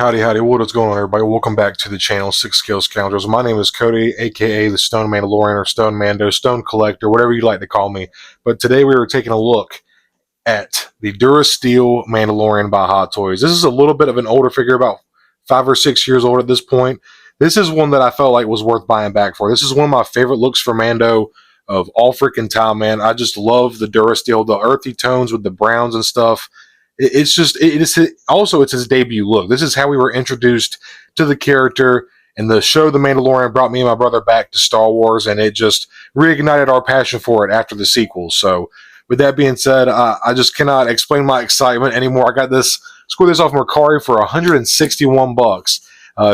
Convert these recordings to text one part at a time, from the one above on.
Howdy, howdy, what is going on, everybody? Welcome back to the channel, Six Scale Scoundrels. My name is Cody, aka the Stone Mandalorian or Stone Mando, Stone Collector, whatever you like to call me. But today we were taking a look at the Durasteel Mandalorian by Hot Toys. This is a little bit of an older figure, about 5 or 6 years old at this point. This is one that I felt like was worth buying back for. This is one of my favorite looks for Mando of all freaking time, man. I just love the Durasteel, the earthy tones with the browns and stuff. It's his debut look. This is how we were introduced to the character, and the show The Mandalorian brought me and my brother back to Star Wars, and it just reignited our passion for it after the sequels. So with that being said, I just cannot explain my excitement anymore. I got this, scored this off Mercari for 161 bucks.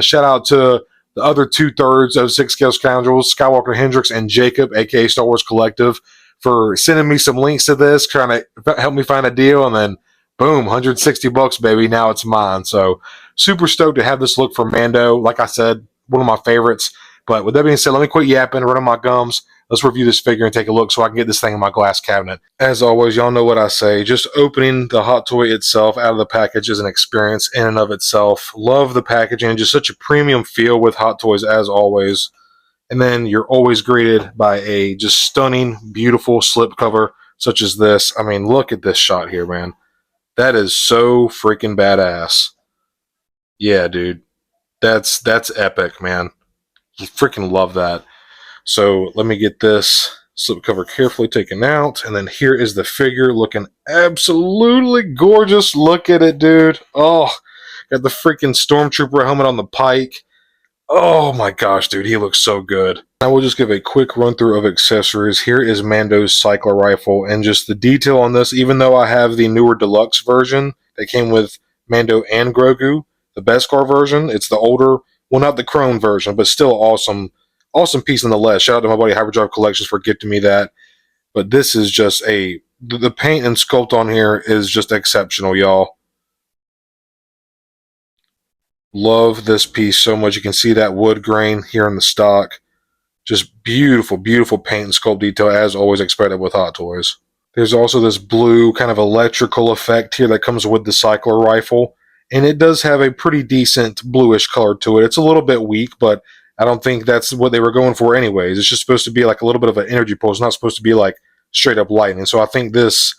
Shout out to the other 2/3 of Six Scale Scoundrels, Skywalker Hendricks and Jacob, aka Star Wars Collective, for sending me some links to this, trying to help me find a deal, and then boom, 160 bucks, baby. Now it's mine. So super stoked to have this look for Mando. Like I said, one of my favorites. But with that being said, let me quit yapping, running my gums. Let's review this figure and take a look so I can get this thing in my glass cabinet. As always, y'all know what I say. Just opening the hot toy itself out of the package is an experience in and of itself. Love the packaging. Just such a premium feel with Hot Toys as always. And then you're always greeted by a just stunning, beautiful slipcover such as this. I mean, look at this shot here, man. That is so freaking badass. Yeah, dude. That's epic, man. You freaking love that. So let me get this slipcover carefully taken out. And then here is the figure looking absolutely gorgeous. Look at it, dude. Oh, got the freaking Stormtrooper helmet on the pike. Oh my gosh, dude. He looks so good. I will just give a quick run through of accessories. Here is Mando's cycler rifle, and just the detail on this, even though I have the newer deluxe version that came with Mando and Grogu, the Beskar version, it's the older, well, not the chrome version, but still awesome piece nonetheless. Shout out to my buddy Hyperdrive Collections for gifting me that. But this is just the paint and sculpt on here is just exceptional, y'all. Love this piece so much. You can see that wood grain here in the stock. Just beautiful, beautiful paint and sculpt detail, as always expected with Hot Toys. There's also this blue kind of electrical effect here that comes with the cycler rifle, and it does have a pretty decent bluish color to it. It's a little bit weak, but I don't think that's what they were going for anyways. It's just supposed to be like a little bit of an energy pulse, not supposed to be like straight up lightning. So I think this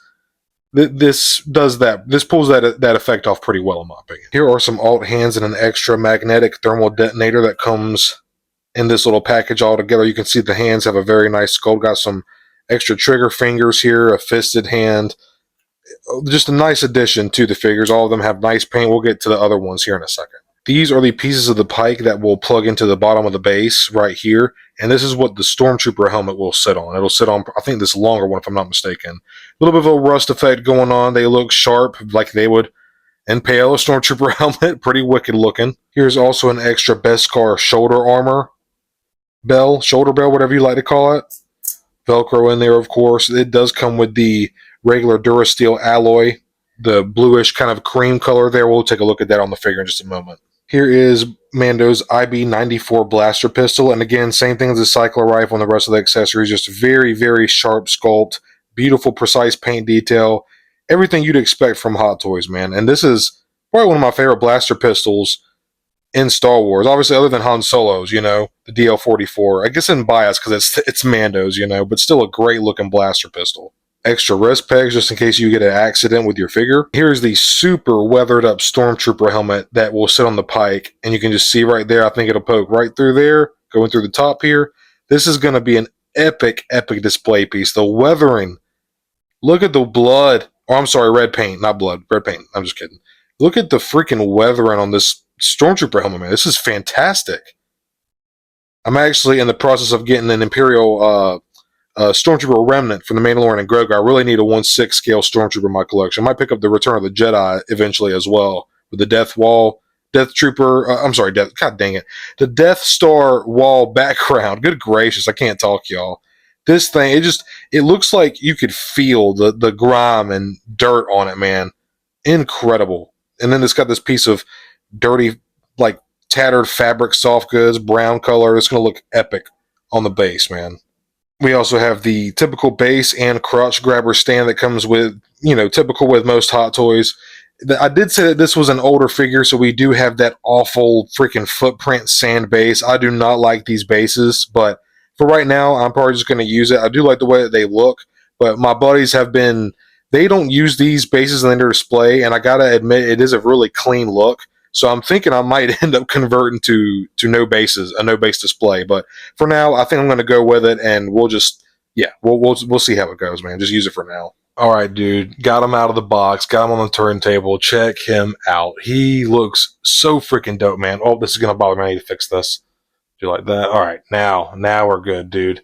does that. This pulls that effect off pretty well, in my opinion. Here are some alt hands and an extra magnetic thermal detonator that comes in this little package all together. You can see the hands have a very nice sculpt. Got some extra trigger fingers here, a fisted hand. Just a nice addition to the figures. All of them have nice paint. We'll get to the other ones here in a second. These are the pieces of the pike that will plug into the bottom of the base right here. And this is what the Stormtrooper helmet will sit on. It'll sit on, I think, this longer one, if I'm not mistaken. A little bit of a rust effect going on. They look sharp, like they would impale a Stormtrooper helmet. Pretty wicked looking. Here's also an extra Beskar shoulder armor. Shoulder bell, whatever you like to call it. Velcro in there, of course. It does come with the regular Durasteel alloy, the bluish kind of cream color there. We'll take a look at that on the figure in just a moment. Here is Mando's IB-94 blaster pistol, and again, same thing as the cycler rifle and the rest of the accessories. Just very, very sharp sculpt, beautiful, precise paint detail, everything you'd expect from Hot Toys, man. And this is probably one of my favorite blaster pistols in Star Wars, obviously, other than Han Solo's, you know, the DL-44. I guess in bias because it's Mando's, you know, but still a great looking blaster pistol. Extra wrist pegs just in case you get an accident with your figure. Here's the super weathered up Stormtrooper helmet that will sit on the pike, and you can just see right there. I think it'll poke right through there, going through the top here. This is going to be an epic, epic display piece. The weathering. Look at the blood. Oh, I'm sorry, red paint, not blood. Red paint. I'm just kidding. Look at the freaking weathering on this Stormtrooper helmet, man. This is fantastic. I'm actually in the process of getting an Imperial Stormtrooper remnant from the Mandalorian and Grogu. I really need a 1/6 scale Stormtrooper in my collection. I might pick up the Return of the Jedi eventually as well, with the Death Star wall background. Good gracious, I can't talk, y'all. This thing, it looks like you could feel the grime and dirt on it, man. Incredible. And then it's got this piece of dirty, like tattered fabric, soft goods, brown color. It's going to look epic on the base, man. We also have the typical base and crotch grabber stand that comes with, you know, typical with most Hot Toys. I did say that this was an older figure, so we do have that awful freaking footprint sand base. I do not like these bases, but for right now, I'm probably just going to use it. I do like the way that they look, but my buddies have been, they don't use these bases in their display, and I got to admit, it is a really clean look. So I'm thinking I might end up converting to no bases, a no base display. But for now, I think I'm going to go with it, and we'll just, yeah, we'll see how it goes, man. Just use it for now. All right, dude. Got him out of the box. Got him on the turntable. Check him out. He looks so freaking dope, man. Oh, this is gonna bother me. I need to fix this. Do you like that? All right, now we're good, dude.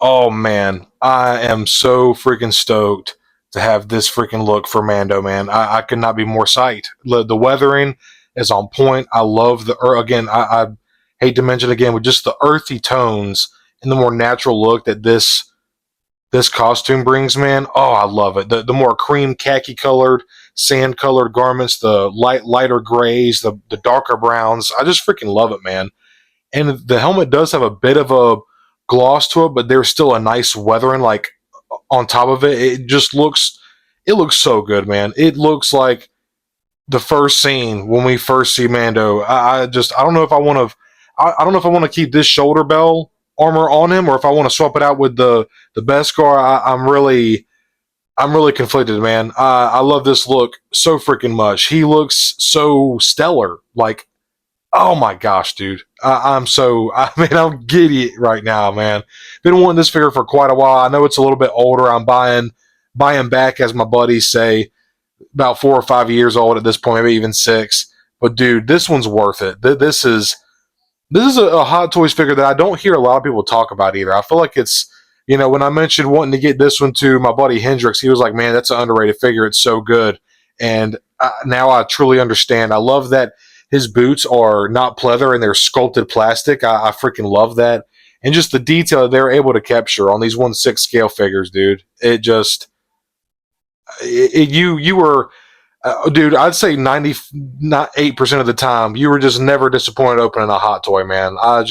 Oh man, I am so freaking stoked to have this freaking look for Mando, man. I could not be more psyched. The weathering is on point. I love the again. I hate to mention again, with just the earthy tones and the more natural look that this costume brings, man. Oh, I love it. The more cream khaki colored, sand colored garments, the lighter grays, the darker browns. I just freaking love it, man. And the helmet does have a bit of a gloss to it, but there's still a nice weathering like on top of it. It looks so good, man. It looks like the first scene when we first see Mando. I don't know if I want to I don't know if I want to keep this shoulder bell armor on him or if I want to swap it out with the Beskar. I'm really conflicted, man. I love this look so freaking much. He looks so stellar. Like, oh my gosh, dude. I'm so, I mean, I'm giddy right now, man. Been wanting this figure for quite a while. I know it's a little bit older. I'm buying back, as my buddies say, about 4 or 5 years old at this point, maybe even 6. But dude, this one's worth it. This is a Hot Toys figure that I don't hear a lot of people talk about either. I feel like it's, when I mentioned wanting to get this one to my buddy Hendrix, he was like, man, that's an underrated figure. It's so good. And now I truly understand. I love that his boots are not pleather and they're sculpted plastic. I freaking love that. And just the detail they're able to capture on these 1/6 scale figures, dude. It just, you were dude, I'd say 98% of the time you were just never disappointed opening a Hot Toy, man. I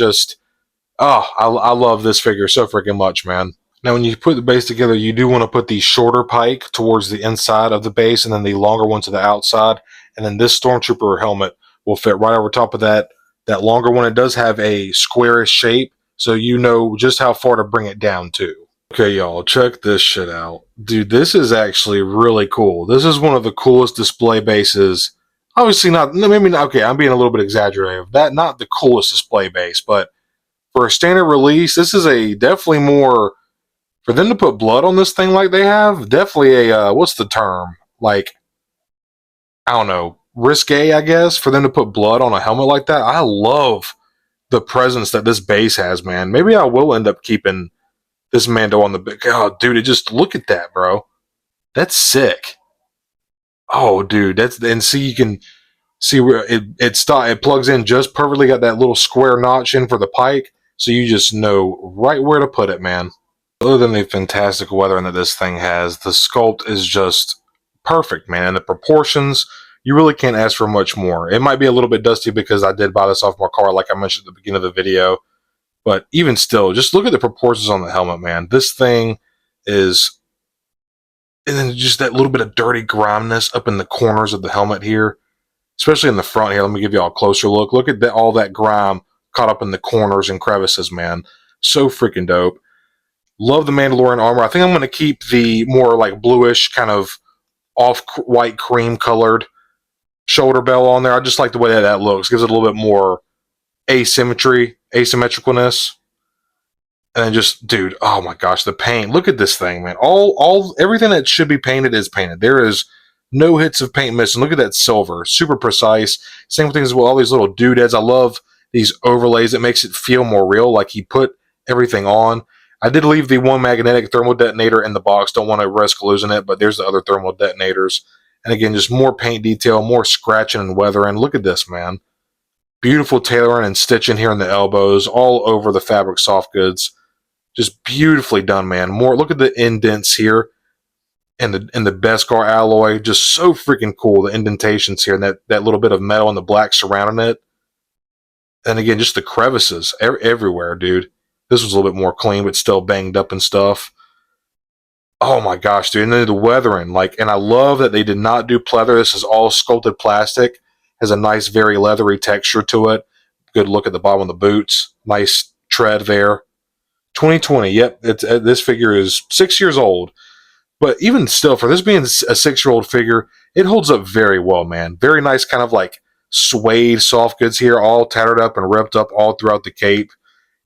love this figure so freaking much, man. Now, when you put the base together, you do want to put the shorter pike towards the inside of the base and then the longer one to the outside. And then this Stormtrooper helmet will fit right over top of that longer one. It does have a squarish shape, so you know just how far to bring it down to. Okay, y'all, check this shit out. Dude, this is actually really cool. This is one of the coolest display bases. Obviously not, maybe not, okay, I'm being a little bit exaggerative. That, not the coolest display base, but for a standard release, this is a definitely more, for them to put blood on this thing like they have, definitely a, what's the term? Like, I don't know, risque, I guess, for them to put blood on a helmet like that. I love the presence that this base has, man. Maybe I will end up keeping this Mando on the big. Oh, dude, it just look at that, bro. That's sick. Oh, dude, that's and see you can see where it plugs in just perfectly. Got that little square notch in for the pike, so you just know right where to put it, man. Other than the fantastic weathering that this thing has, the sculpt is just perfect, man. And the proportions, you really can't ask for much more. It might be a little bit dusty because I did buy this off my car, like I mentioned at the beginning of the video. But even still, just look at the proportions on the helmet, man. This thing is, and then just that little bit of dirty griminess up in the corners of the helmet here, especially in the front here. Let me give you all a closer look. Look at that, all that grime caught up in the corners and crevices, man. So freaking dope. Love the Mandalorian armor. I think I'm going to keep the more like bluish, kind of off-white cream colored shoulder bell on there. I just like the way that looks. Gives it a little bit more asymmetricalness. And then just, dude, oh my gosh, the paint. Look at this thing, man. Everything that should be painted is painted. There is no hits of paint missing. Look at that silver. Super precise. Same thing as well, all these little doodads. I love these overlays. It makes it feel more real, like he put everything on. I did leave the one magnetic thermal detonator in the box. Don't want to risk losing it, but there's the other thermal detonators. And again, just more paint detail, more scratching and weathering. Look at this, man. Beautiful tailoring and stitching here in the elbows, all over the fabric soft goods. Just beautifully done, man. More, look at the indents here and the Beskar alloy. Just so freaking cool. The indentations here and that little bit of metal and the black surrounding it. And again, just the crevices everywhere, dude. This was a little bit more clean, but still banged up and stuff. Oh my gosh, dude. And then the weathering, like, and I love that they did not do pleather. This is all sculpted plastic. Has a nice, very leathery texture to it. Good look at the bottom of the boots. Nice tread there. 2020. Yep, this figure is 6 years old. But even still, for this being a 6 year old figure, it holds up very well, man. Very nice, kind of like suede soft goods here, all tattered up and ripped up all throughout the cape.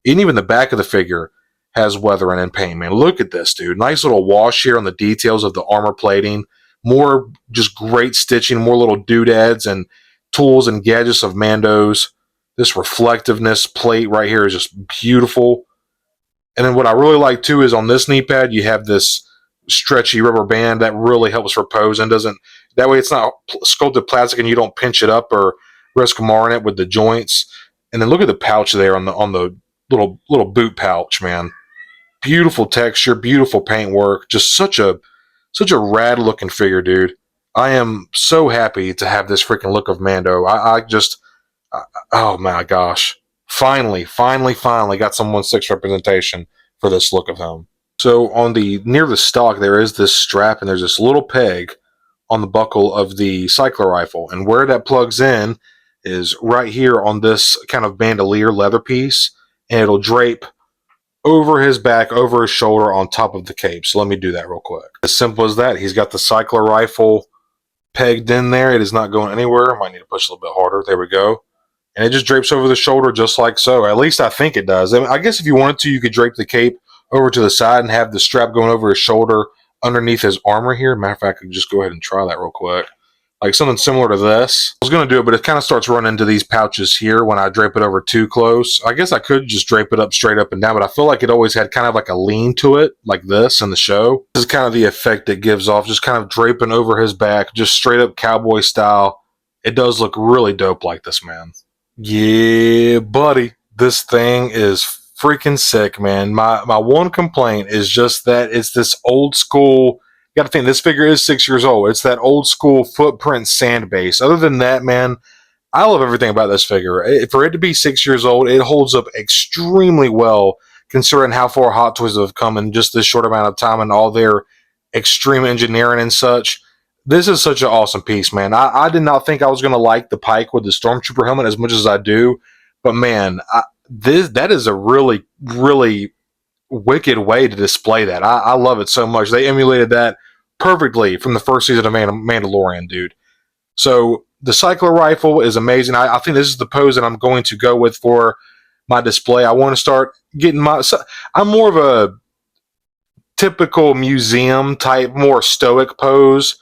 And even the back of the figure has weathering and paint, man. Look at this, dude. Nice little wash here on the details of the armor plating. More just great stitching, more little doodads and tools and gadgets of Mando's. This reflectiveness plate right here is just beautiful. And then what I really like too is on this knee pad, you have this stretchy rubber band that really helps for pose and doesn't, that way it's not sculpted plastic and you don't pinch it up or risk marring it with the joints. And then look at the pouch there on the little boot pouch, man. Beautiful texture, beautiful paintwork, just such a rad looking figure, dude. I am so happy to have this freaking look of Mando. I just, oh my gosh. Finally got some 1/6 representation for this look of him. So on the near the stock, there is this strap and there's this little peg on the buckle of the cycler rifle. And where that plugs in is right here on this kind of bandolier leather piece. And it'll drape over his back, over his shoulder, on top of the cape. So let me do that real quick. As simple as that. He's got the cycler rifle pegged in there. It is not going anywhere. I might need to push a little bit harder. There we go. And it just drapes over the shoulder just like so. At least I think it does. I mean, I guess if you wanted to, you could drape the cape over to the side and have the strap going over his shoulder underneath his armor here. Matter of fact, I could just go ahead and try that real quick. Like something similar to this. I was going to do it, but it kind of starts running into these pouches here when I drape it over too close. I guess I could just drape it up straight up and down, but I feel like it always had kind of like a lean to it, like this in the show. This is kind of the effect it gives off, just kind of draping over his back, just straight up cowboy style. It does look really dope like this, man. Yeah, buddy. This thing is freaking sick, man. My one complaint is just that it's this old school. You got to think this figure is 6 years old. It's that old school footprint sand base. Other than that, man, I love everything about this figure. For it to be 6 years old, it holds up extremely well considering how far Hot Toys have come in just this short amount of time and all their extreme engineering and such. This is such an awesome piece, man. I did not think I was going to like the Pike with the Stormtrooper helmet as much as I do. But, man, that is a really, really wicked way to display that. I love it so much. They emulated that perfectly from the first season of Mandalorian, dude. So the cycler rifle is amazing. I think this is the pose that I'm going to go with for my display. I want to start getting I'm more of a typical museum type, more stoic pose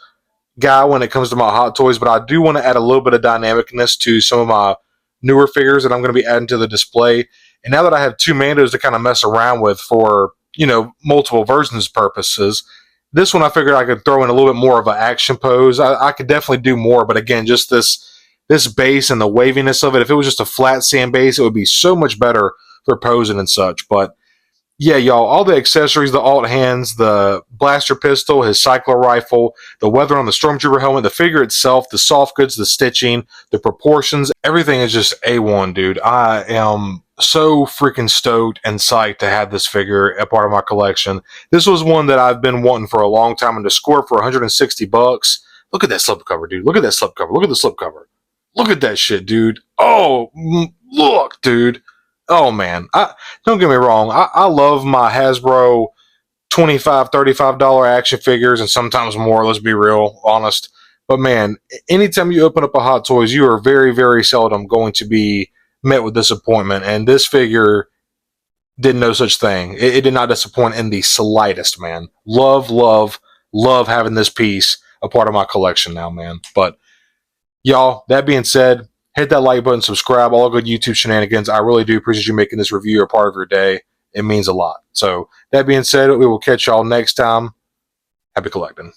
guy when it comes to my Hot Toys, but I do want to add a little bit of dynamicness to some of my newer figures that I'm going to be adding to the display. And now that I have two Mandos to kind of mess around with for, multiple versions purposes, this one I figured I could throw in a little bit more of an action pose. I could definitely do more, but again, just this base and the waviness of it, if it was just a flat sand base, it would be so much better for posing and such. But yeah, y'all, all the accessories, the alt hands, the blaster pistol, his cycler rifle, the weather on the Stormtrooper helmet, the figure itself, the soft goods, the stitching, the proportions, everything is just A1, dude. I am so freaking stoked and psyched to have this figure a part of my collection. This was one that I've been wanting for a long time, and to score for $160. Look at that slipcover, dude. Look at that slipcover. Look at the slipcover. Look at that shit, dude. Oh, look, dude. Oh, man. Don't get me wrong. I love my Hasbro $25, $35 action figures and sometimes more, let's be real, honest. But, man, anytime you open up a Hot Toys, you are very, very seldom going to be met with disappointment. And this figure did no such thing. It did not disappoint in the slightest, man. Love, love, love having this piece a part of my collection now, man. But, y'all, that being said, hit that like button, subscribe, all good YouTube shenanigans. I really do appreciate you making this review a part of your day. It means a lot. So, that being said, we will catch y'all next time. Happy collecting.